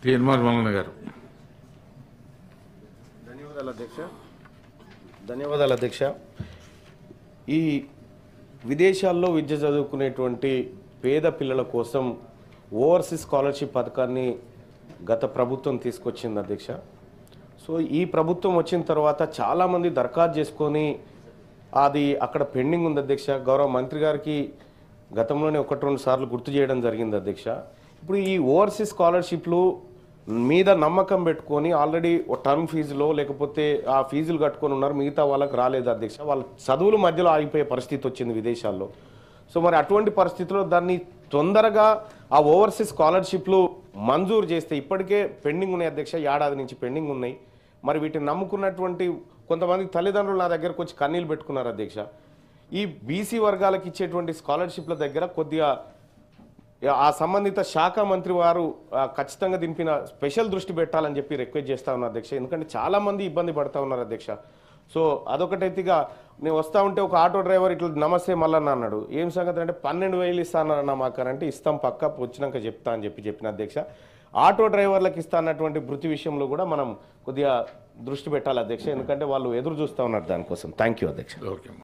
TNR Mallanna garu. ధన్యవాదాలు అధ్యక్ష. ఈ విదేశాల్లో విద్య చదువుకునేటువంటి పేద పిల్లల కోసం ఓవర్సీస్ స్కాలర్షిప్ పథకాన్ని గత ప్రభుత్వం తీసుకొచ్చింది అధ్యక్ష. సో ఈ ప్రభుత్వం వచ్చిన తర్వాత చాలామంది దరఖాస్తు చేసుకొని అది అక్కడ పెండింగ్ ఉంది అధ్యక్ష. గౌరవ మంత్రి గారికి గతంలోనే 1-2 సార్లు గుర్తు చేయడం జరిగింది అధ్యక్ష. ఇప్పుడు ఈ ఓవర్సీస్ స్కాలర్షిప్లు మీద నమ్మకం పెట్టుకొని ఆల్రెడీ టర్మ్ ఫీజులో లేకపోతే ఆ ఫీజులు కట్టుకొని ఉన్నారు, మిగతా వాళ్ళకి రాలేదు అధ్యక్ష. వాళ్ళ చదువుల మధ్యలో ఆగిపోయే పరిస్థితి వచ్చింది విదేశాల్లో. సో మరి అటువంటి పరిస్థితిలో దాన్ని తొందరగా ఆ ఓవర్సీస్ స్కాలర్షిప్లు మంజూరు చేస్తే, ఇప్పటికే పెండింగ్ ఉన్నాయి అధ్యక్ష, ఏడాది నుంచి పెండింగ్ ఉన్నాయి. మరి వీటిని నమ్ముకున్నటువంటి కొంతమంది తల్లిదండ్రులు నా దగ్గరకు వచ్చి కన్నీళ్ళు పెట్టుకున్నారు అధ్యక్ష. ఈ బీసీ వర్గాలకు ఇచ్చేటువంటి స్కాలర్షిప్ల దగ్గర కొద్దిగా ఆ సంబంధిత శాఖ మంత్రి వారు ఖచ్చితంగా దీనిపైన స్పెషల్ దృష్టి పెట్టాలని చెప్పి రిక్వెస్ట్ చేస్తా ఉన్నారు అధ్యక్ష. ఎందుకంటే చాలామంది ఇబ్బంది పడతా ఉన్నారు అధ్యక్ష. సో అదొకటైతేగా నేను వస్తూ ఉంటే ఒక ఆటో డ్రైవర్ ఇట్లా నమస్తే మల్లన్న అన్నాడు. ఏం సంగతి అంటే 12,000 ఇస్తానన్నా మాకనంటే ఇస్తాం పక్క వచ్చినాక చెప్తా అని చెప్పిన అధ్యక్ష. ఆటో డ్రైవర్లకు ఇస్తా అన్నటువంటి వృత్తి విషయంలో కూడా మనం కొద్దిగా దృష్టి పెట్టాలి అధ్యక్ష, ఎందుకంటే వాళ్ళు ఎదురు చూస్తూ ఉన్నారు దానికోసం. థ్యాంక్ యూ అధ్యక్ష. ఓకే.